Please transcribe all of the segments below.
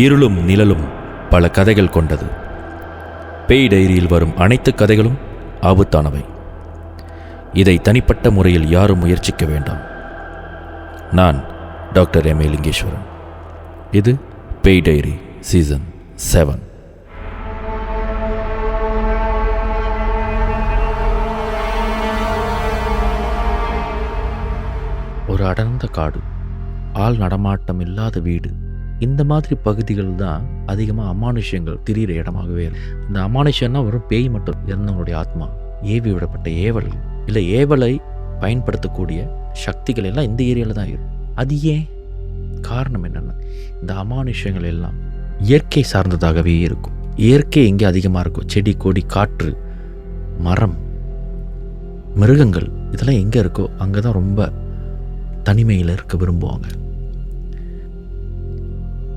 இருளும் நிழலும் பல கதைகள் கொண்டது. பேய் டைரியில் வரும் அனைத்து கதைகளும் ஆபத்தானவை. இதை தனிப்பட்ட முறையில் யாரும் முயற்சிக்க வேண்டாம். நான் டாக்டர் எம். லிங்கேஸ்வரன். இது பேய் டைரி சீசன் 7. ஒரு அடர்ந்த காடு, ஆள் நடமாட்டம் இல்லாத வீடு, இந்த மாதிரி பகுதிகள் தான் அதிகமாக அமானுஷ்யங்கள் திரிகிற இடமாகவே இருக்கும். இந்த அமானுஷ்யம்னா வெறும் பேய் மட்டும் இறந்தவங்களுடைய ஆத்மா, ஏவி விடப்பட்ட ஏவல் இல்லை ஏவலை பயன்படுத்தக்கூடிய சக்திகள் எல்லாம் இந்த ஏரியாவில் தான் இருக்கும். அது ஏன்? காரணம் என்னென்னா, இந்த அமானுஷ்யங்கள் எல்லாம் இயற்கை சார்ந்ததாகவே இருக்கும். இயற்கை எங்கே அதிகமாக இருக்கும்? செடி கொடி காற்று மரம் மிருகங்கள் இதெல்லாம் எங்கே இருக்கோ அங்கே தான் ரொம்ப தனிமையில் இருக்க விரும்புவாங்க.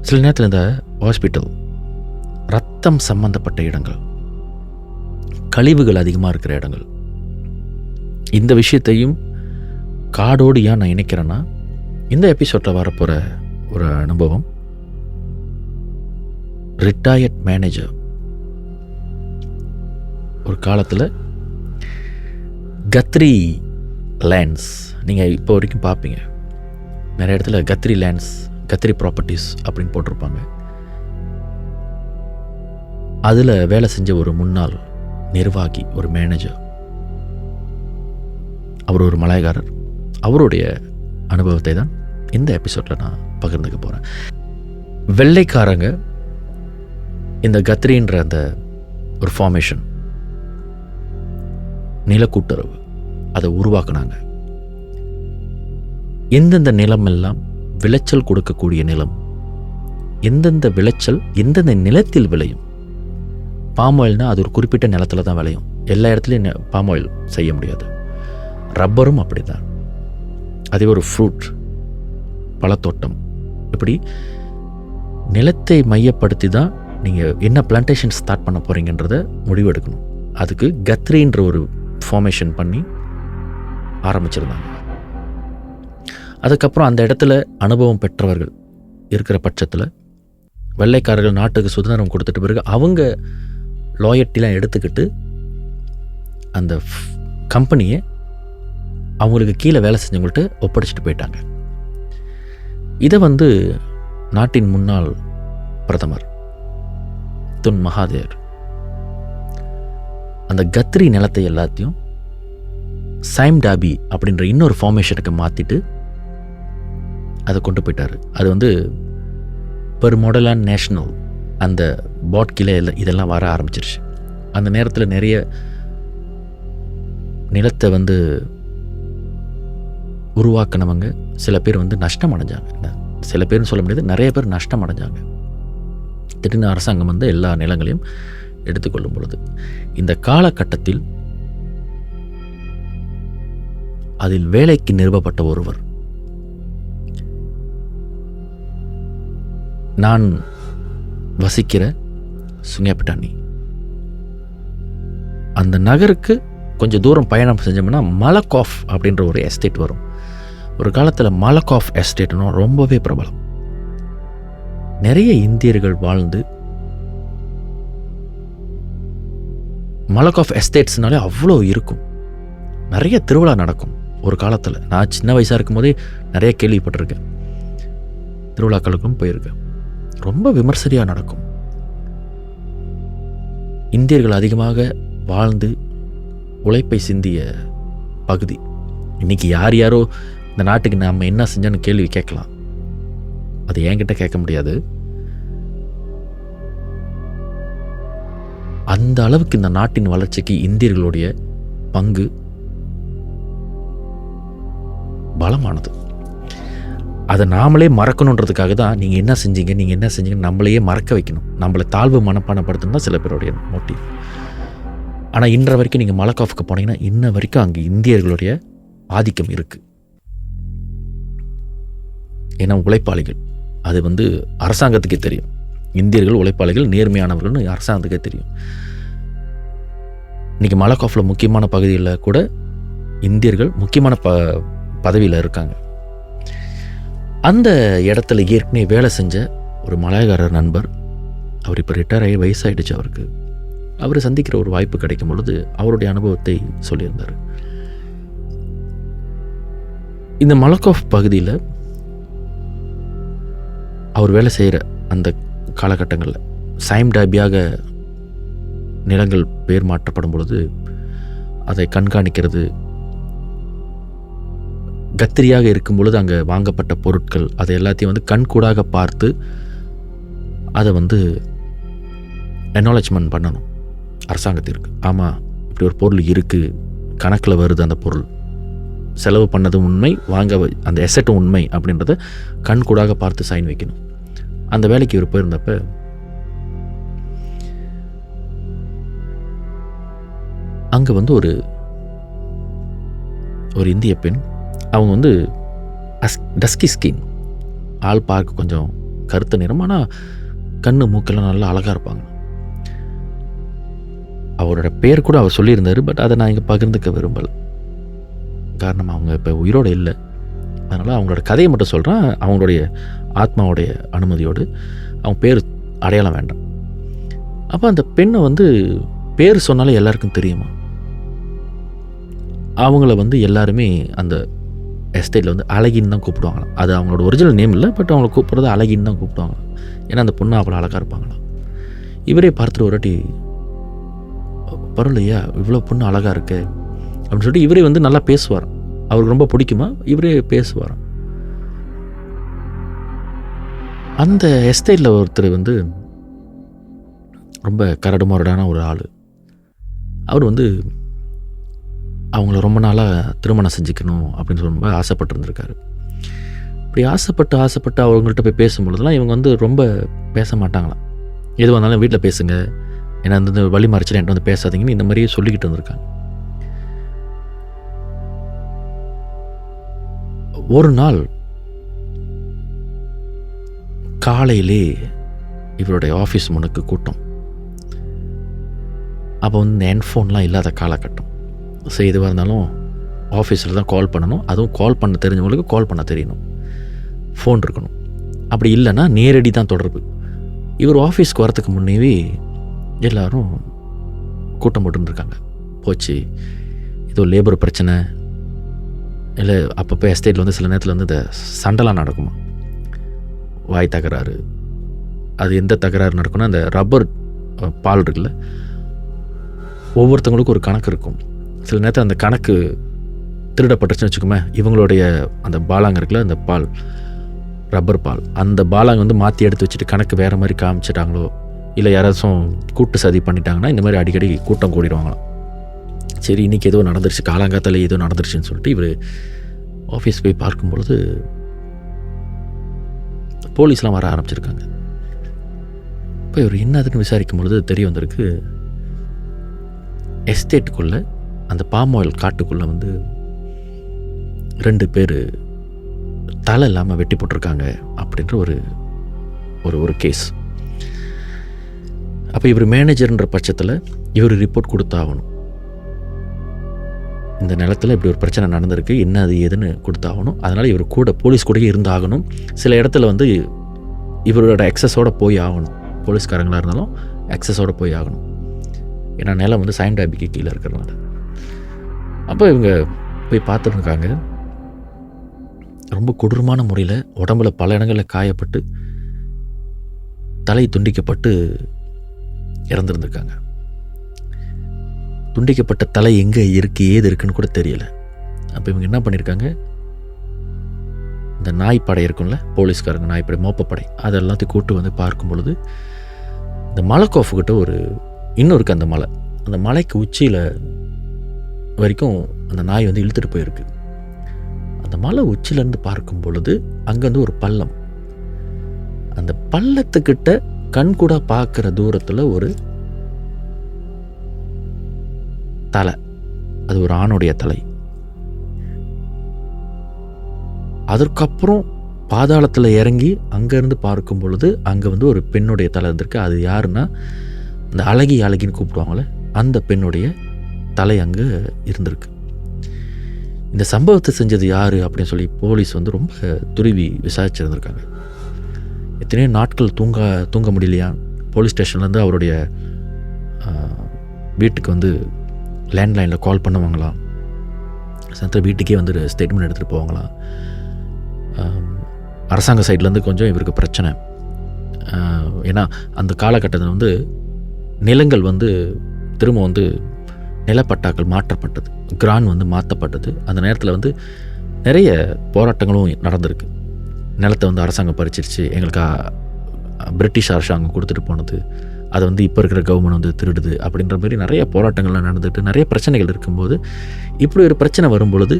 சில நேரத்தில் இந்த ஹாஸ்பிட்டல், ரத்தம் சம்பந்தப்பட்ட இடங்கள், கழிவுகள் அதிகமாக இருக்கிற இடங்கள், இந்த விஷயத்தையும் காடோடு ஏன் நான் இணைக்கிறேன்னா, இந்த எபிசோடில் வரப்போகிற ஒரு அனுபவம் ரிட்டையர்ட் மேனேஜர். ஒரு காலத்தில் கத்ரி லேண்ட்ஸ் நீங்கள் இப்போ வரைக்கும் பார்ப்பீங்க. நிறைய இடத்துல கத்ரி லேண்ட்ஸ், கத்ரி ப்ராப்பர்ட்டிஸ் அப்படின்னு போட்டிருப்பாங்க. அதில் வேலை செஞ்ச ஒரு முன்னாள் நிர்வாகி, ஒரு மேனேஜர், அவர் ஒரு மலையக்காரர். அவருடைய அனுபவத்தை தான் இந்த எபிசோடில் நான் பகிர்ந்துக்க போகிறேன். வெள்ளைக்காரங்க இந்த கத்ரின்ற அந்த ஒரு ஃபார்மேஷன், நிலக்கூட்டுறவு அதை உருவாக்குனாங்க. எந்தெந்த நிலம் எல்லாம் விளைச்சல் கொடுக்கக்கூடிய நிலம், எந்தெந்த விளைச்சல் எந்தெந்த நிலத்தில் விளையும். பாம் ஆயில்னால் அது ஒரு குறிப்பிட்ட நிலத்தில் தான் விளையும். எல்லா இடத்துலையும் பாம் ஆயில் செய்ய முடியாது. ரப்பரும் அப்படி தான். அதே ஒரு ஃப்ரூட், பழத்தோட்டம், இப்படி நிலத்தை மையப்படுத்தி தான் நீங்கள் என்ன பிளான்டேஷன் ஸ்டார்ட் பண்ண போகிறீங்கன்றத முடிவெடுக்கணும். அதுக்கு கத்ரின்ற ஒரு ஃபார்மேஷன் பண்ணி ஆரம்பிச்சிருந்தாங்க. அதுக்கப்புறம் அந்த இடத்துல அனுபவம் பெற்றவர்கள் இருக்கிற பட்சத்தில் வெள்ளைக்காரர்கள் நாட்டுக்கு சுதந்திரம் கொடுத்துட்ட பிறகு அவங்க லாயல்ட்டிலாம் எடுத்துக்கிட்டு அந்த கம்பெனியை அவங்களுக்கு கீழே வேலை செஞ்சவங்கள்ட்ட ஒப்படைச்சிட்டு போயிட்டாங்க. இதை நாட்டின் முன்னாள் பிரதமர் துன் மகாதேர் அந்த கத்ரி நிலத்தை எல்லாத்தையும் சைம் டாபி அப்படின்ற இன்னொரு ஃபார்மேஷனுக்கு மாற்றிட்டு அதை கொண்டு போயிட்டார். அது பெர் மாடல் அண்ட் நேஷ்னல் அந்த பாட் கீழே இதெல்லாம் வர ஆரம்பிச்சிருச்சு. அந்த நேரத்தில் நிறைய நிலத்தை உருவாக்கினவங்க சில பேர் நஷ்டம் அடைஞ்சாங்க. சில பேர்னு சொல்ல முடியாது, நிறைய பேர் நஷ்டம் அடைஞ்சாங்க. திடீர்னு அரசாங்கம் எல்லா நிலங்களையும் எடுத்துக்கொள்ளும் பொழுது இந்த காலகட்டத்தில் அதில் வேலைக்கு நிறுவப்பட்ட ஒருவர், நான் வசிக்கிற சுங்கப்பிட்டானி, அந்த நகருக்கு கொஞ்சம் தூரம் பயணம் செஞ்சோம்னா மலக்காஃப் அப்படின்ற ஒரு எஸ்டேட் வரும். ஒரு காலத்தில் மலக்காஃப் எஸ்டேட்னா ரொம்பவே பிரபலம். நிறைய இந்தியர்கள் வாழ்ந்து, மலக்காஃப் எஸ்டேட்ஸ்னாலே அவ்வளோ இருக்கும். நிறைய திருவிழா நடக்கும். ஒரு காலத்தில் நான் சின்ன வயசாக இருக்கும் போதே நிறைய கேள்விப்பட்டிருக்கேன். திருவிழாக்களுக்கும் போயிருக்கேன். ரொம்ப விமர்சனையாக நடக்கும். இந்தியர்கள் அதிகமாக வாழ்ந்து உழைப்பை சிந்திய பகுதி. இன்றைக்கி யார் யாரோ இந்த நாட்டுக்கு நாம் என்ன செஞ்சோன்னு கேள்வி கேட்கலாம். அது என்கிட்ட கேட்க முடியாது. அந்த அளவுக்கு இந்த நாட்டின் வளர்ச்சிக்கு இந்தியர்களுடைய பங்கு பலமானது. அதை நாமளே மறக்கணுன்றதுக்காக தான் நீங்கள் என்ன செஞ்சீங்கன்னு நம்மளையே மறக்க வைக்கணும். நம்மளை தாழ்வு மனப்பானப்படுத்தணும் தான் சில பேருடைய மோட்டிவ். ஆனால் இன்ற வரைக்கும் நீங்கள் மலக்காஃபுக்கு போனீங்கன்னா இன்ன வரைக்கும் அங்கே இந்தியர்களுடைய ஆதிக்கம் இருக்குது. ஏன்னா உழைப்பாளிகள், அது அரசாங்கத்துக்கே தெரியும். இந்தியர்கள் உழைப்பாளிகள், நேர்மையானவர்கள்னு அரசாங்கத்துக்கே தெரியும். இன்றைக்கி மலக்காஃபில் முக்கியமான பகுதியில் கூட இந்தியர்கள் முக்கியமான பதவியில் இருக்காங்க. அந்த இடத்துல ஏற்கனவே வேலை செஞ்ச ஒரு மலையக்காரர் நண்பர். அவர் இப்போ ரிட்டையர் ஆகி வயசாகிடுச்சு அவருக்கு. அவர் சந்திக்கிற ஒரு வாய்ப்பு கிடைக்கும் பொழுது அவருடைய அனுபவத்தை சொல்லியிருந்தார். இந்த மலக்கோஃப் பகுதியில் அவர் வேலை செய்கிற அந்த காலகட்டங்களில் சைம் டாபியாக நிலங்கள் பேர் மாற்றப்படும் பொழுது அதை கண்காணிக்கிறது, கத்திரியாக இருக்கும் பொழுது அங்கே வாங்கப்பட்ட பொருட்கள் அதை எல்லாத்தையும் வந்து கண்கூடாக பார்த்து அதை வந்து அக்னாலஜ்மெண்ட் பண்ணணும் அரசாங்கத்திற்கு. ஆமாம், இப்படி ஒரு பொருள் இருக்குது, கணக்கில் வருது, அந்த பொருள் செலவு பண்ணதும் உண்மை, அந்த எசட்டும் உண்மை அப்படின்றத கண்கூடாக பார்த்து சைன் வைக்கணும். அந்த வேலைக்கு இவர் போயிருந்தப்ப அங்கே வந்து ஒரு இந்திய பெண், அவங்க வந்து டஸ்கி ஸ்கின், ஆள் பார்க்க கொஞ்சம் கருத்த நிறம், ஆனால் கண்ணு மூக்கெல்லாம் நல்லா அழகாக இருப்பாங்க. அவரோட பேர் கூட அவர் சொல்லியிருந்தார், பட் அதை நான் இங்கே பகிர்ந்துக்க விரும்பலை. காரணம் அவங்க இப்போ உயிரோடு இல்லை. அதனால் அவங்களோட கதையை மட்டும் சொல்கிறேன், அவங்களுடைய ஆத்மாவுடைய அனுமதியோடு. அவங்க பேர் அடையாளம் வேண்டாம். அப்போ அந்த பெண்ணை வந்து பேர் சொன்னாலே எல்லாருக்கும் தெரியுமா. அவங்கள வந்து எல்லாருமே அந்த எஸ்டேட்டில் வந்து அழகின்னு தான் கூப்பிடுவாங்களாம். அது அவங்களோட ஒரிஜினல் நேம் இல்லை, பட் அவங்கள கூப்பிட்றது அழகின்னு தான் கூப்பிடுவாங்க. ஏன்னா அந்த பொண்ணு அவ்வளோ அழகாக இருப்பாங்களாம். இவரே பார்த்துட்டு ஒரு வாட்டி, பரவாயில்லையா இவ்வளோ பொண்ணு அழகாக இருக்கு அப்படின்னு சொல்லிட்டு இவரே வந்து நல்லா பேசுவார். அவருக்கு ரொம்ப பிடிக்குமா, இவரே பேசுவார். அந்த எஸ்டேட்டில் ஒருத்தர் வந்து ரொம்ப கரடுமுரடான ஒரு ஆள். அவர் வந்து அவங்கள ரொம்ப நாளாக திருமணம் செஞ்சுக்கணும் அப்படின்னு ரொம்ப ஆசைப்பட்டுருந்துருக்காரு. இப்படி ஆசைப்பட்டு அவங்கள்ட்ட போய் பேசும்பொழுதுலாம் இவங்க வந்து ரொம்ப பேச மாட்டாங்களாம். எது வந்தாலும் வீட்டில் பேசுங்க, ஏன்னா அந்த வழி மறைச்சிட்டு என்கிட்ட வந்து பேசாதீங்கன்னு இந்த மாதிரியே சொல்லிக்கிட்டு இருந்திருக்காங்க. ஒரு நாள் காலையிலே இவருடைய ஆஃபீஸ் முன்னுக்கு கூட்டம். அப்போ வந்து இந்த ஹெட்ஃபோன்லாம் இல்லாத காலகட்டம். ஸோ எதுவாக இருந்தாலும் ஆஃபீஸில் தான் கால் பண்ணணும். அதுவும் கால் பண்ண தெரிஞ்சவங்களுக்கு கால் பண்ண தெரியணும், ஃபோன் இருக்கணும். அப்படி இல்லைன்னா நேரடி தான் தொடர்பு. இவர் ஆஃபீஸ்க்கு வரத்துக்கு முன்னேவே எல்லோரும் கூட்டம் போட்டுருக்காங்க. போச்சு, ஏதோ லேபர் பிரச்சனை, இல்லை அப்பப்போ எஸ்டேட்டில் வந்து சில நேரத்தில் வந்து இந்த சண்டைலாம் நடக்குமா, வாய் தகராறு. அது எந்த தகராறு நடக்கும்னா, அந்த ரப்பர் பால் இருக்குல்ல, ஒவ்வொருத்தவங்களுக்கும் ஒரு கணக்கு இருக்கும். சில நேரத்தில் அந்த கணக்கு திருடப்பட்டுச்சுன்னு வச்சுக்கோமே, இவங்களுடைய அந்த பாலாங்க இருக்குல்ல, அந்த பால், ரப்பர் பால், அந்த பாலாங்க வந்து மாற்றி எடுத்து வச்சுட்டு கணக்கு வேறு மாதிரி காமிச்சிட்டாங்களோ, இல்லை யாராச்சும் கூட்டு சதி பண்ணிட்டாங்கன்னா இந்த மாதிரி அடிக்கடி கூட்டம் கூடிடுவாங்களாம். சரி, இன்றைக்கி ஏதோ நடந்துருச்சு, காலாங்காத்தால ஏதோ நடந்துருச்சுன்னு சொல்லிட்டு இவர் ஆஃபீஸ் போய் பார்க்கும்பொழுது போலீஸ்லாம் வர ஆரம்பிச்சிருக்காங்க. இப்போ இவர் என்னதுன்னு விசாரிக்கும் பொழுது தெரிய வந்திருக்கு, எஸ்டேட்டுக்குள்ளே அந்த பாம் ஆயில் காட்டுக்குள்ளே வந்து 2 பேர் தலை இல்லாமல் வெட்டி போட்டிருக்காங்க அப்படின்ற ஒரு கேஸ். அப்போ இவர் மேனேஜர்ன்ற பட்சத்தில் இவர் ரிப்போர்ட் கொடுத்தாகணும். இந்த நிலத்தில் இப்படி ஒரு பிரச்சனை நடந்திருக்கு, என்ன அது ஏதுன்னு கொடுத்தாகணும். அதனால் இவர் கூட போலீஸ் கூடயே இருந்தாகணும். சில இடத்துல வந்து இவரோட எக்ஸஸோடு போய் ஆகணும். போலீஸ்காரங்களாக இருந்தாலும் எக்ஸஸோடு போய் ஆகணும். ஏன்னா நிலம் வந்து சைம் டாபிக்கு கீழே இருக்கிறதுனால. அப்போ இவங்க போய் பார்த்துருக்காங்க. ரொம்ப கொடூரமான முறையில் உடம்புல பல இடங்களில் காயப்பட்டு தலை துண்டிக்கப்பட்டு இறந்துருந்துருக்காங்க. துண்டிக்கப்பட்ட தலை எங்கே இருக்குது, ஏது இருக்குன்னு கூட தெரியல. அப்போ இவங்க என்ன பண்ணியிருக்காங்க, இந்த நாய்ப்படை இருக்கும்ல, போலீஸ்காரங்க நாய்ப்படை, மோப்பப்படை, அது எல்லாத்தையும் கூட்டு வந்து பார்க்கும் பொழுது இந்த மலைக்கோஃபுக்கிட்ட இன்னும் இருக்குது அந்த மலை. அந்த மலைக்கு உச்சியில் வரைக்கும் அந்த நாய் வந்து இழுத்துட்டு போயிருக்கு. அந்த மலை உச்சிலேருந்து பார்க்கும் பொழுது அங்கேருந்து ஒரு பள்ளம். அந்த பள்ளத்துக்கிட்ட கண்கூட பார்க்குற தூரத்தில் ஒரு தலை, அது ஒரு ஆணுடைய தலை. அதற்கப்புறம் பாதாளத்தில் இறங்கி அங்கேருந்து பார்க்கும் பொழுது அங்கே வந்து ஒரு பெண்ணுடைய தலை இருந்திருக்கு. அது யாருன்னா, இந்த அழகின்னு கூப்பிடுவாங்களே, அந்த பெண்ணுடைய தலை அங்கே இருந்திருக்கு. இந்த சம்பவத்தை செஞ்சது யார் அப்படின்னு சொல்லி போலீஸ் வந்து ரொம்ப துருவி விசாரிச்சுருந்துருக்காங்க. எத்தனையோ நாட்கள் தூங்க முடியலையா. போலீஸ் ஸ்டேஷன்லேருந்து அவருடைய வீட்டுக்கு வந்து லேண்ட்லைனில் கால் பண்ணுவாங்களாம். சாயந்தரம் வீட்டுக்கே வந்து ஸ்டேட்மெண்ட் எடுத்துகிட்டு போவாங்களாம். அரசாங்க சைட்லேருந்து கொஞ்சம் இவருக்கு பிரச்சனை. ஏன்னா அந்த காலகட்டத்தில் வந்து நிலங்கள் வந்து திரும்ப வந்து நிலப்பட்டாக்கள் மாற்றப்பட்டது, கிரான் வந்து மாற்றப்பட்டது. அந்த நேரத்தில் வந்து நிறைய போராட்டங்களும் நடந்திருக்கு. நிலத்தை வந்து அரசாங்கம் பறிச்சிருச்சு, எங்களுக்கு பிரிட்டிஷ் அரசாங்கம் கொடுத்துட்டு போனது, அதை வந்து இப்போ இருக்கிற கவர்மெண்ட் வந்து திருடுது அப்படின்ற மாதிரி நிறைய போராட்டங்கள்லாம் நடந்துட்டு நிறைய பிரச்சனைகள் இருக்கும்போது, இப்படி ஒரு பிரச்சனை வரும்பொழுது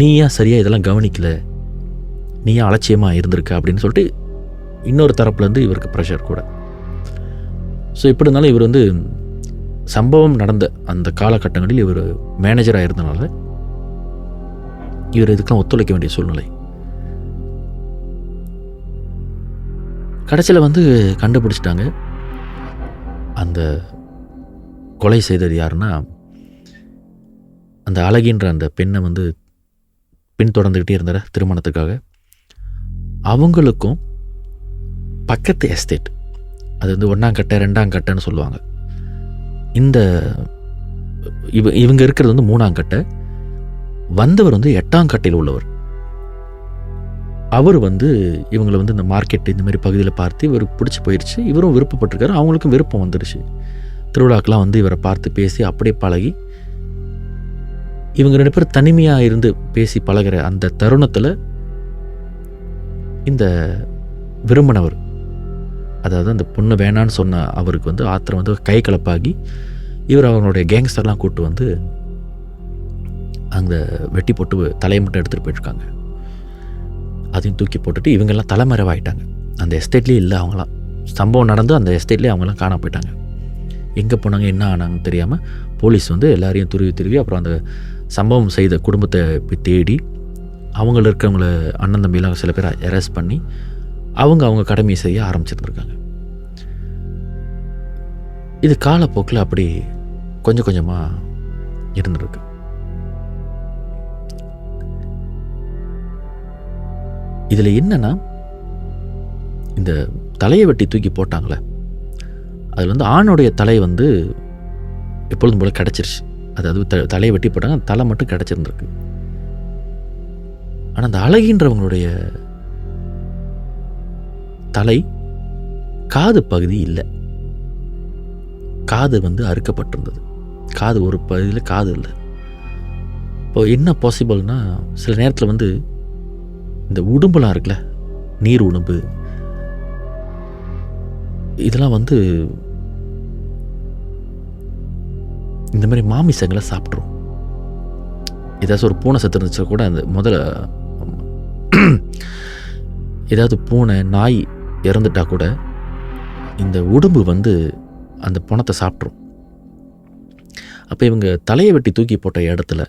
நீ ஏன் சரியாக இதெல்லாம் கவனிக்கலை, நீ ஏன் அலட்சியமாக இருந்திருக்க அப்படின்னு சொல்லிட்டு இன்னொரு தரப்புலேருந்து இவருக்கு ப்ரெஷர் கூட. ஸோ இப்படி இருந்தாலும் இவர் வந்து சம்பவம் நடந்த அந்த காலகட்டங்களில் இவர் மேனேஜராக இருந்தனால இவர் இதுக்கெல்லாம் ஒத்துழைக்க வேண்டிய சூழ்நிலை. கடைசியில் வந்து கண்டுபிடிச்சிட்டாங்க. அந்த கொலை செய்தது யாருன்னா, அந்த அழகின்ற அந்த பெண்ணை வந்து பின்தொடர்ந்துக்கிட்டே இருந்தார் திருமணத்துக்காக. அவங்களுக்கும் பக்கத்து எஸ்டேட், அது வந்து 1ஆம் கட்டை 2ஆம் கட்டைன்னு சொல்லுவாங்க. இவங்க இருக்கிறது வந்து 3ஆம் கட்டை. வந்தவர் வந்து 8ஆம் கட்டையில் உள்ளவர். அவர் வந்து இவங்களை வந்து இந்த மார்க்கெட் இந்த மாதிரி பகுதியில் பார்த்து இவர் பிடிச்சி போயிடுச்சு. இவரும் விருப்பப்பட்டிருக்காரு, அவங்களுக்கும் விருப்பம் வந்துடுச்சு. திருவிழாக்கெலாம் வந்து இவரை பார்த்து பேசி அப்படியே பழகி இவங்க 2 பேரும் தனிமையாக இருந்து பேசி பழகிற அந்த தருணத்தில் இந்த விரும்பினவர், அதாவது அந்த பொண்ணு வேணான்னு சொன்ன அவருக்கு வந்து ஆத்திரம் வந்து கை கலப்பாகி இவர் அவங்களுடைய கேங்ஸ்டர்லாம் கூப்பிட்டு வந்து அங்கே வெட்டி போட்டு தலையை மட்டும் எடுத்துகிட்டு போயிட்டுருக்காங்க. அதையும் தூக்கி போட்டுட்டு இவங்கெல்லாம் தலைமறைவாயிட்டாங்க. அந்த எஸ்டேட்லேயே இல்லை அவங்களாம். சம்பவம் நடந்து அந்த எஸ்டேட்லேயே அவங்களாம் காண போயிட்டாங்க. எங்கே போனாங்க என்ன ஆனாங்கன்னு தெரியாமல் போலீஸ் வந்து எல்லாரையும் துருவி அப்புறம் அந்த சம்பவம் செய்த குடும்பத்தை போய் தேடி அவங்கள இருக்கிறவங்கள அண்ணன் தம்பிலாம் சில பேர் அரெஸ்ட் பண்ணி அவங்க கடமையை செய்ய ஆரம்பிச்சிருந்துருக்காங்க. இது காலப்போக்கில் அப்படி கொஞ்சம் கொஞ்சமாக இருந்துருக்கு. இதில் என்னன்னா, இந்த தலையை வெட்டி தூக்கி போட்டாங்களே, அதில் வந்து ஆணுடைய தலை வந்து எப்பொழுதும் போல் கிடச்சிருச்சு. அதாவது தலையை வெட்டி போட்டாங்க, தலை மட்டும் கிடச்சிருந்துருக்கு. ஆனால் அந்த அழகின்றவங்களுடைய தலை காது பகுதி இல்லை. காது வந்து அறுக்கப்பட்டிருந்தது. காது ஒரு பகுதியில் காது இல்லை. இப்போ என்ன பாசிபிள்னா, சில நேரத்தில் வந்து இந்த உடும்புலாம் இருக்குல்ல, நீர் உடும்பு, இதெல்லாம் வந்து இந்த மாதிரி மாமிசங்களை சாப்பிட்ரும். ஏதாச்சும் ஒரு பூனை செத்து இருந்துச்சா கூட அந்த முதல்ல ஏதாவது பூனை நாய் இறந்துட்டா கூட இந்த உடும்பு வந்து அந்த பணத்தை சாப்பிட்ரும். அப்போ இவங்க தலையை வெட்டி தூக்கி போட்ட இடத்துல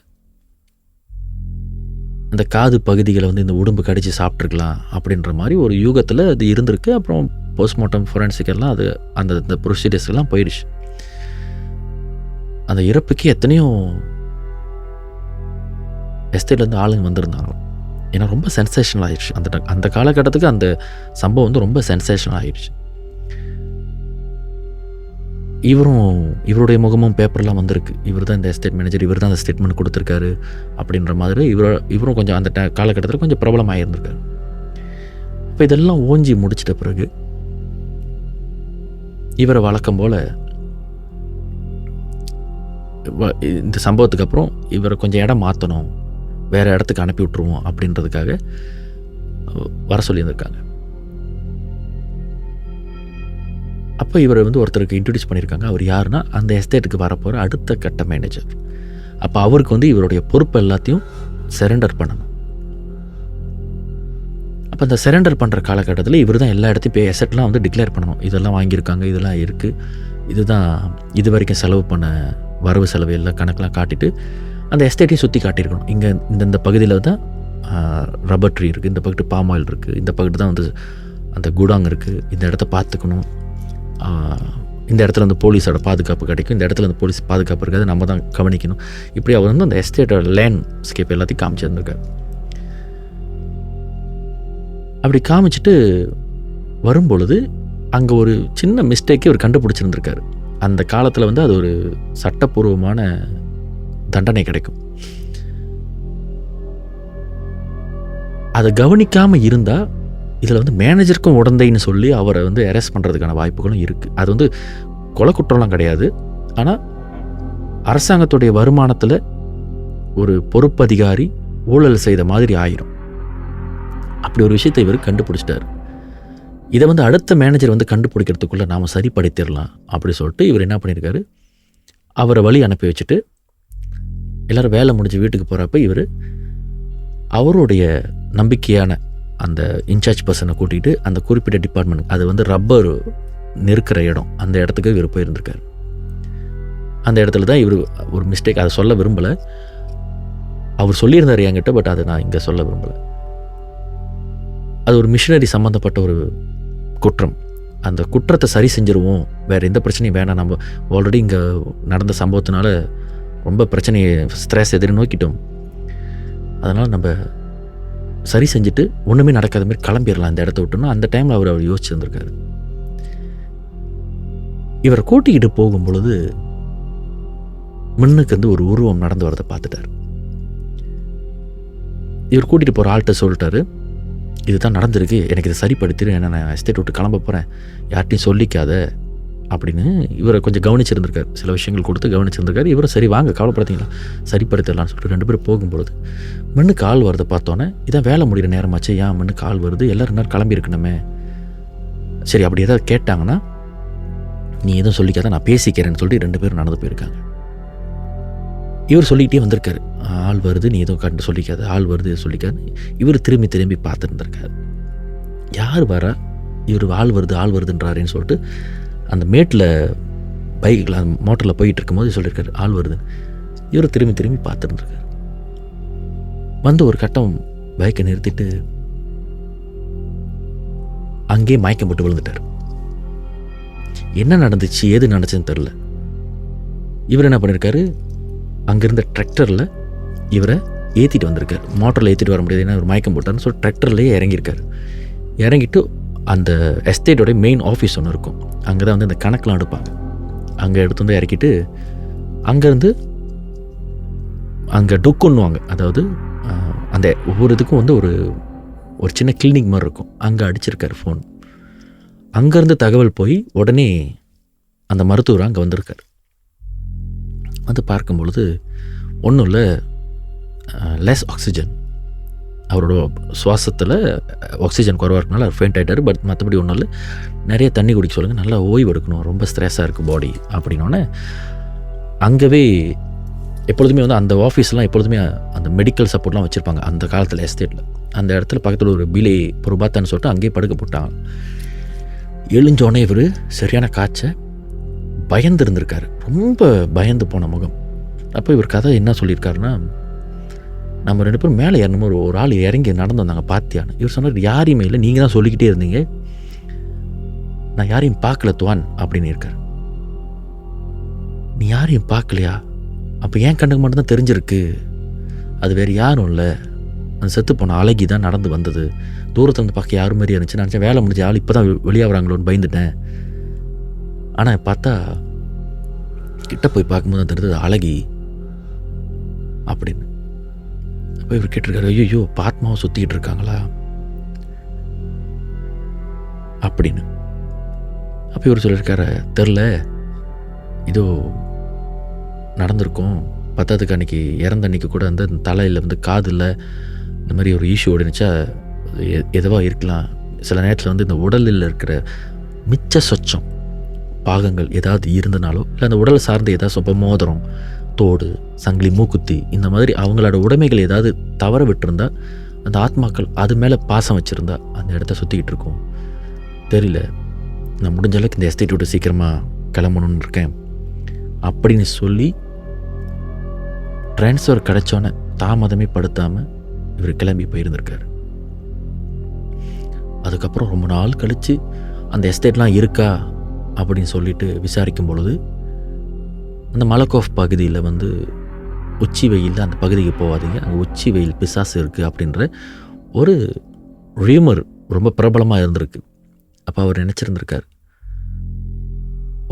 அந்த காது பகுதிகளை வந்து இந்த உடும்பு கடித்து சாப்பிட்ருக்கலாம் அப்படின்ற மாதிரி ஒரு யூகத்தில் அது இருந்திருக்கு. அப்புறம் போஸ்ட்மார்ட்டம் ஃபொரன்சிக்கெல்லாம் அது அந்த ப்ரொசீஜர்ஸ்லாம் போயிடுச்சு. அந்த இறப்புக்கு எத்தனையோ எஸ்டேட்லேருந்து ஆளுங்க வந்திருந்தாங்க. ஏன்னா ரொம்ப சென்சேஷனல் ஆகிடுச்சு. அந்த காலகட்டத்துக்கு அந்த சம்பவம் வந்து ரொம்ப சென்சேஷனல் ஆகிடுச்சு. இவருடைய முகமும் பேப்பர்லாம் வந்திருக்கு. இவர் தான் இந்த எஸ்டேட் மேனேஜர், இவர் தான் அந்த ஸ்டேட்மெண்ட் கொடுத்துருக்காரு அப்படின்ற மாதிரி இவரும் கொஞ்சம் அந்த காலகட்டத்தில் கொஞ்சம் பிரபலமாக இருந்திருக்காரு. இப்போ இதெல்லாம் ஓஞ்சி முடிச்சிட்ட பிறகு இவரை வழக்கம் போல் இந்த சம்பவத்துக்கு அப்புறம் இவரை கொஞ்சம் இடம் மாற்றணும், வேறு இடத்துக்கு அனுப்பி விட்ருவோம் அப்படின்றதுக்காக வர சொல்லியிருந்திருக்காங்க. அப்போ இவரை வந்து ஒருத்தருக்கு இன்ட்ரடியூஸ் பண்ணியிருக்காங்க. அவர் யாருன்னா, அந்த எஸ்டேட்டுக்கு வரப்போகிற அடுத்த கட்ட மேனேஜர். அப்போ அவருக்கு வந்து இவருடைய பொறுப்பு எல்லாத்தையும் சரண்டர் பண்ணணும். அப்போ அந்த சரண்டர் பண்ணுற காலகட்டத்தில் இவர் தான் எல்லா இடத்தையும் போய் எசெட்லாம் வந்து டிக்ளேர் பண்ணணும். இதெல்லாம் வாங்கியிருக்காங்க, இதெல்லாம் இருக்குது, இதுதான் இது வரைக்கும் செலவு பண்ண வரவு செலவு எல்லாம் கணக்கெலாம் காட்டிட்டு அந்த எஸ்டேட்டையும் சுற்றி காட்டியிருக்கணும். இங்கே இந்த பகுதியில் தான் ரப்பர் ட்ரீ இருக்குது, இந்த பக்கத்து பாம் ஆயில் இருக்குது, இந்த பக்கத்து தான் வந்து அந்த குடாங் இருக்குது, இந்த இடத்த பார்த்துக்கணும், இந்த இடத்துல வந்து போலீஸோட பாதுகாப்பு கிடைக்கும், இந்த இடத்துல வந்து போலீஸ் பாதுகாப்பு இருக்காது, நம்ம தான் கவனிக்கணும். இப்படி அவர் வந்து அந்த எஸ்டேட்டோட லேண்ட்ஸ்கேப் எல்லாத்தையும் காமிச்சிருந்துருக்காரு. அப்படி காமிச்சிட்டு வரும்பொழுது அங்கே ஒரு சின்ன மிஸ்டேக்கே இவர் கண்டுபிடிச்சிருந்துருக்காரு. அந்த காலத்தில் வந்து அது ஒரு சட்டப்பூர்வமான தண்டனை கிடைக்கும். அதை கவனிக்காமல் இருந்தால் இதில் வந்து மேனேஜருக்கும் உடந்தைன்னு சொல்லி அவரை வந்து அரெஸ்ட் பண்ணுறதுக்கான வாய்ப்புகளும் இருக்குது. அது வந்து கொலை குற்றம்லாம் கிடையாது. ஆனால் அரசாங்கத்துடைய வருமானத்தில் ஒரு பொறுப்பு அதிகாரி ஊழல் செய்த மாதிரி ஆயிரும். அப்படி ஒரு விஷயத்தை இவர் கண்டுபிடிச்சிட்டார். இதை வந்து அடுத்த மேனேஜர் வந்து கண்டுபிடிக்கிறதுக்குள்ளே நாம் சரிப்படுத்திடலாம் அப்படி சொல்லிட்டு இவர் என்ன பண்ணியிருக்காரு, அவரை வழி அனுப்பி வச்சுட்டு எல்லோரும் வேலை முடிஞ்சு வீட்டுக்கு போகிறப்ப இவர் அவருடைய நம்பிக்கையான அந்த இன்சார்ஜ் பர்சனை கூட்டிகிட்டு அந்த குறிப்பிட்ட டிபார்ட்மெண்ட், அது வந்து ரப்பர் நெருக்கிற இடம், அந்த இடத்துக்கு இவர் போயிருந்திருக்கார். அந்த இடத்துல தான் இவர் ஒரு மிஸ்டேக், அதை சொல்ல விரும்பலை, அவர் சொல்லியிருந்தார் என்கிட்ட, பட் அதை நான் இங்கே சொல்ல விரும்பலை. அது ஒரு மிஷினரி சம்மந்தப்பட்ட ஒரு குற்றம். அந்த குற்றத்தை சரி செஞ்சுருவோம், வேறு எந்த பிரச்சனையும் வேணாம், நம்ம ஆல்ரெடி இங்கே நடந்த சம்பவத்தினால ரொம்ப பிரச்சனையை ஸ்ட்ரெஸ் எதிர்நோக்கிட்டோம், அதனால் நம்ம சரி செஞ்சுட்டு ஒன்றுமே நடக்காத மாதிரி கிளம்பிடலாம் இந்த இடத்த விட்டோம்னா, அந்த டைமில் அவர் யோசிச்சுருந்துருக்காரு. இவரை கூட்டிக்கிட்டு போகும் பொழுது முன்னுக்கு வந்து ஒரு உருவம் நடந்து வரதை பார்த்துட்டார். இவர் கூட்டிகிட்டு போகிற ஆள்கிட்ட சொல்லிட்டாரு, இதுதான் நடந்திருக்கு, எனக்கு இதை சரிப்படுத்திடு, ஏன்னா நான் எஸ்டேட் விட்டு கிளம்ப போகிறேன், யார்ட்டையும் சொல்லிக்காத அப்படின்னு இவரை கொஞ்சம் கவனிச்சிருந்திருக்காரு. சில விஷயங்கள் கொடுத்து கவனிச்சிருந்திருக்காரு. இவரும் சரி வாங்க கவலைப்படுத்திங்களா சரிப்படுத்தலான்னு சொல்லிட்டு 2 பேரும் போகும்பொழுது மண்ணுக்கு ஆள் வரதை பார்த்தோன்னே, இதான் வேலை முடிகிற நேரமாச்சு, ஏன் மண்ணுக்கு ஆள் வருது, எல்லோரும் நேரம் கிளம்பி இருக்கணுமே, சரி அப்படி ஏதாவது கேட்டாங்கன்னா நீ எதுவும் சொல்லிக்காத, நான் பேசிக்கிறேன்னு சொல்லிட்டு 2 பேரும் நடந்து போயிருக்காங்க. இவர் சொல்லிகிட்டே வந்திருக்காரு, ஆள் வருது நீ எதுவும் கண்டு சொல்லிக்காது, ஆள் வருது சொல்லிக்காது. இவர் திரும்பி திரும்பி பார்த்துருந்துருக்காரு, யார் வரா, இவர் ஆள் வருதுன்றாருன்னு சொல்லிட்டு அந்த மேட்டில் பைக்கில் அந்த மோட்டரில் போயிட்டு இருக்கும்போது சொல்லியிருக்காரு ஆள் வருது. இவர் திரும்பி திரும்பி பார்த்துருந்துருக்காரு. வந்து ஒரு கட்டம் பைக்கை நிறுத்திட்டு அங்கேயே மயக்கம் போட்டு விழுந்துட்டார். என்ன நடந்துச்சு ஏது நடந்துச்சுன்னு தெரில. இவர் என்ன பண்ணியிருக்காரு, அங்கேருந்த டிராக்டரில் இவரை ஏற்றிட்டு வந்திருக்காரு. மோட்டரில் ஏற்றிட்டு வர முடியாது, ஏன்னா ஒரு மயக்கம் போட்டார்னு சொல்லி டிராக்டர்லேயே இறங்கியிருக்காரு. இறங்கிட்டு அந்த எஸ்டேட்டோடைய மெயின் ஆஃபீஸ் ஒன்று இருக்கும், அங்கே தான் வந்து இந்த கணக்கெலாம் எடுப்பாங்க, அங்கே எடுத்து வந்து இறக்கிட்டு அங்கேருந்து அங்கே டொக்குன்னுவாங்க, அதாவது அந்த ஒவ்வொரு இதுக்கும் வந்து ஒரு சின்ன கிளினிக் மாதிரி இருக்கும், அங்கே அடிச்சிருக்காரு ஃபோன். அங்கேருந்து தகவல் போய் உடனே அந்த மருத்துவர் அங்கே வந்திருக்கார். வந்து பார்க்கும் பொழுது ஒன்றும் இல்லை, லெஸ் ஆக்சிஜன், அவரோட சுவாசத்தில் ஆக்சிஜன் குறைவாக இருக்கனால அவர் ஃபெயிண்ட் ஆகிட்டார். பட் மற்றபடி ஒன்றும் இல்லை, நிறைய தண்ணி குடிக்க சொல்லுங்கள், நல்லா ஓய்வு எடுக்கணும், ரொம்ப ஸ்ட்ரெஸ்ஸாக இருக்குது பாடி அப்படின்னோடனே அங்கேவே எப்பொழுதுமே வந்து அந்த ஆஃபீஸ்லாம் எப்பொழுதுமே அந்த மெடிக்கல் சப்போர்ட்லாம் வச்சுருப்பாங்க அந்த காலத்தில் எஸ்டேட்டில். அந்த இடத்துல பக்கத்தில் ஒரு பிலே பொறுபாத்தான்னு சொல்லிட்டு அங்கேயே படுக்க போட்டாங்க. எழுஞ்சோடனே இவர் சரியான காய்ச்ச பயந்து இருந்திருக்காரு, ரொம்ப பயந்து போன முகம். அப்போ இவர் கதை என்ன சொல்லியிருக்காருன்னா, நம்ம 2 பேரும் மேலே ஏறணுமோ ஒரு ஆள் இறங்கி நடந்து வந்தாங்க பாத்தியான்னு. இவர் சொன்னார், யாரையுமே இல்லை, நீங்கள் தான் சொல்லிக்கிட்டே இருந்தீங்க, நான் யாரையும் பார்க்கல துவான் அப்படின்னு இருக்கார். நீ யாரையும் பார்க்கலையா, அப்போ ஏன் கண்ணுக்கு மட்டும்தான் தெரிஞ்சிருக்கு, அது வேறு யாரும் இல்லை, அந்த செத்து போன அழகி தான் நடந்து வந்தது, தூரத்தில் வந்து பார்க்க யாரும் மாதிரியே இருந்துச்சு, நினச்சேன் வேலை முடிஞ்ச ஆள் இப்போ தான் வெளியாகிறாங்களோன்னு பயந்துட்டேன், ஆனால் பார்த்தா கிட்ட போய் பார்க்கும்போது தான் தெரிஞ்சது அழகி அப்படின்னு. அப்போ இவர் கேட்டிருக்காரு, ஐயோ பாத்மாவை சுற்றிக்கிட்டு இருக்காங்களா அப்படின்னு. அப்போ இவர் சொல்லியிருக்காரு, தெரில, இதோ நடந்திருக்கும், பத்தாவதுக்கு அன்றைக்கி இறந்த அன்றைக்கி கூட வந்து தலையில் வந்து காதில் இந்த மாதிரி ஒரு இஷ்யூ ஓடினுச்சா, எதுவாக இருக்கலாம், சில நேரத்தில் வந்து இந்த உடலில் இருக்கிற மிச்ச சொச்சம் பாகங்கள் ஏதாவது இருந்தனாலோ, இல்லை அந்த உடலை சார்ந்து ஏதாவது சொப்ப மோதிரம், தோடு, சங்கிலி, மூக்குத்தி, இந்த மாதிரி அவங்களோட உடைமைகள் ஏதாவது தவற விட்டுருந்தா அந்த ஆத்மாக்கள் அது மேலே பாசம் வச்சுருந்தா அந்த இடத்த சுற்றிக்கிட்டு இருக்கும், தெரியல, நான் முடிஞ்ச அளவுக்கு இந்த எஸ்டேட் விட்டு சீக்கிரமாக கிளம்பணுன்னு இருக்கேன் அப்படின்னு சொல்லி ட்ரான்ஸ்ஃபர் கிடைச்சோன்னே தாமதமே படுத்தாமல் இவர் கிளம்பி போயிருந்திருக்காரு. அதுக்கப்புறம் ரொம்ப நாள் கழித்து அந்த எஸ்டேட்லாம் இருக்கா அப்படின்னு சொல்லிட்டு விசாரிக்கும் பொழுது அந்த மலக்கோஃப் பகுதியில் வந்து உச்சி வெயிலில் அந்த பகுதிக்கு போகாதீங்க, அங்கே உச்சி வெயில் பிசாசு இருக்குது அப்படின்ற ஒரு ரூமர் ரொம்ப பிரபலமாக இருந்திருக்கு. அப்போ அவர் நினச்சிருந்துருக்கார்,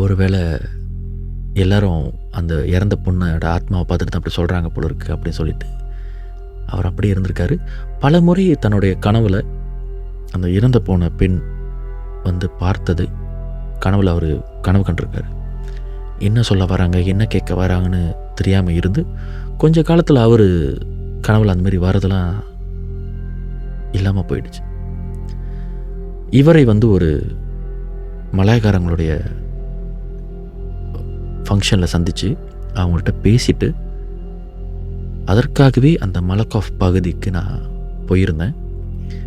ஒருவேளை எல்லாரும் அந்த இறந்த பொண்ணோட ஆத்மாவை பார்த்துட்டு தான் அப்படி சொல்கிறாங்க போல இருக்குது அப்படின்னு சொல்லிட்டு அவர் அப்படியே இருந்திருக்காரு. பல முறை தன்னுடைய கனவில் அந்த இறந்து போன பெண் வந்து பார்த்தது கனவில் அவர் கனவு கண்டிருக்காரு. என்ன சொல்ல வராங்க, என்ன கேட்க வராங்கன்னு தெரியாமல் இருந்து கொஞ்ச காலத்தில் அவர் கனவில் அந்த மாதிரி வரதெல்லாம் இல்லாமல் போயிடுச்சு. இவரை வந்து ஒரு மலாய்க்காரங்களுடைய ஃபங்க்ஷனில் சந்தித்து அவங்கள்ட்ட பேசிட்டு அதற்காகவே அந்த மலக்காஃப் பகுதிக்கு நான் போயிருந்தேன்.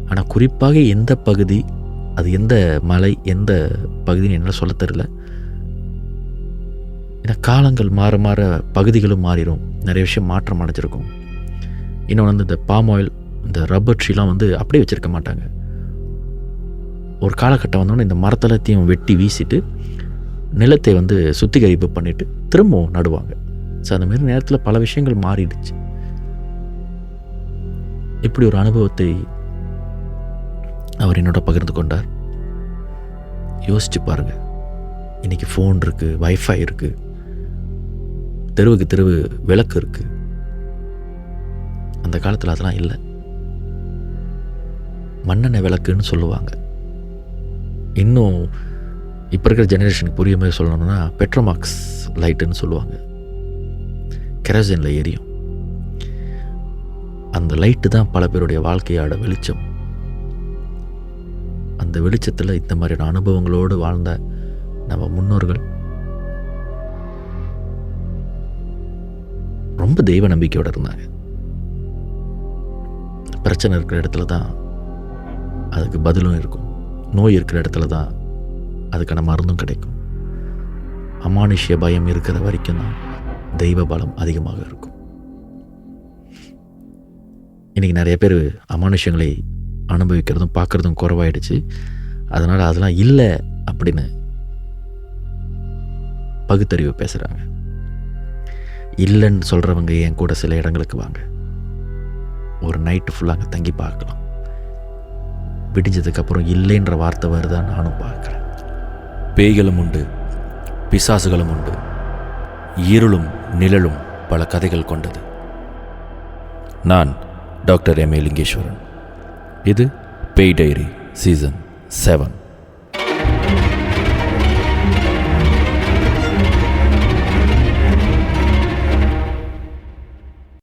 ஆனால் குறிப்பாக எந்த பகுதி, அது எந்த மலை, எந்த பகுதின்னு என்னால் சொல்ல தெரியல. ஏன்னா காலங்கள் மாற மாற பகுதிகளும் மாறிடும், நிறைய விஷயம் மாற்றம் அடைஞ்சிருக்கும். இன்னொன்று வந்து இந்த பாம் ஆயில், இந்த ரப்பர் ட்ரீலாம் வந்து அப்படியே வச்சுருக்க மாட்டாங்க. ஒரு காலகட்டம் வந்தோடனே இந்த மரத்தளத்தையும் வெட்டி வீசிட்டு நிலத்தை வந்து சுத்திகரிப்பு பண்ணிவிட்டு திரும்பவும் நடுவாங்க. ஸோ அந்த மாதிரி நேரத்தில் பல விஷயங்கள் மாறிடுச்சு. இப்படி ஒரு அனுபவத்தை அவர் என்னோட பகிர்ந்து கொண்டார். யோசிச்சு பாருங்கள், இன்றைக்கி ஃபோன் இருக்குது, வைஃபை இருக்குது, தெருவுக்கு தெருவு விளக்கு இருக்குது. அந்த காலத்தில் அதெல்லாம் இல்லை. மண்ணெண்ணெய் விளக்குன்னு சொல்லுவாங்க. இன்னும் இப்போ இருக்கிற ஜெனரேஷனுக்கு புரிய மாதிரி சொல்லணும்னா பெட்ரோமாக்ஸ் லைட்டுன்னு சொல்லுவாங்க. கெரோசினில் எரியும். அந்த லைட்டு தான் பல பேருடைய வாழ்க்கையோட வெளிச்சம். அந்த வெளிச்சத்தில் இந்த மாதிரியான அனுபவங்களோடு வாழ்ந்த நம்ம முன்னோர்கள் ரொம்ப தெய்வ நம்பிக்கையோடு இருந்தாங்க. பிரச்சனை இருக்கிற இடத்துல தான் அதுக்கு பதிலும் இருக்கும். நோய் இருக்கிற இடத்துல தான் அதுக்கான மருந்தும் கிடைக்கும். அமானுஷ்ய பயம் இருக்கிற வரைக்கும் தான் தெய்வ பலம் அதிகமாக இருக்கும். இன்றைக்கி நிறைய பேர் அமானுஷ்யங்களை அனுபவிக்கிறதும் பார்க்குறதும் குறைவாயிடுச்சு. அதனால் அதெல்லாம் இல்லை அப்படின்னு பகுத்தறிவு பேசுகிறாங்க. இல்லைன்னு சொல்கிறவங்க என் கூட சில இடங்களுக்கு வாங்க, ஒரு நைட்டு ஃபுல்லாக அங்கே தங்கி பார்க்கலாம். விடிஞ்சதுக்கப்புறம் இல்லைன்ற வார்த்தை வருதான் நானும் பார்க்குறேன். பேய்களும் உண்டு, பிசாசுகளும் உண்டு, இருளும் நிழலும் பல கதைகள் கொண்டது. நான் டாக்டர் எம்.ஏ. லிங்கேஸ்வரன். இது பேய் டைரி சீசன் 7.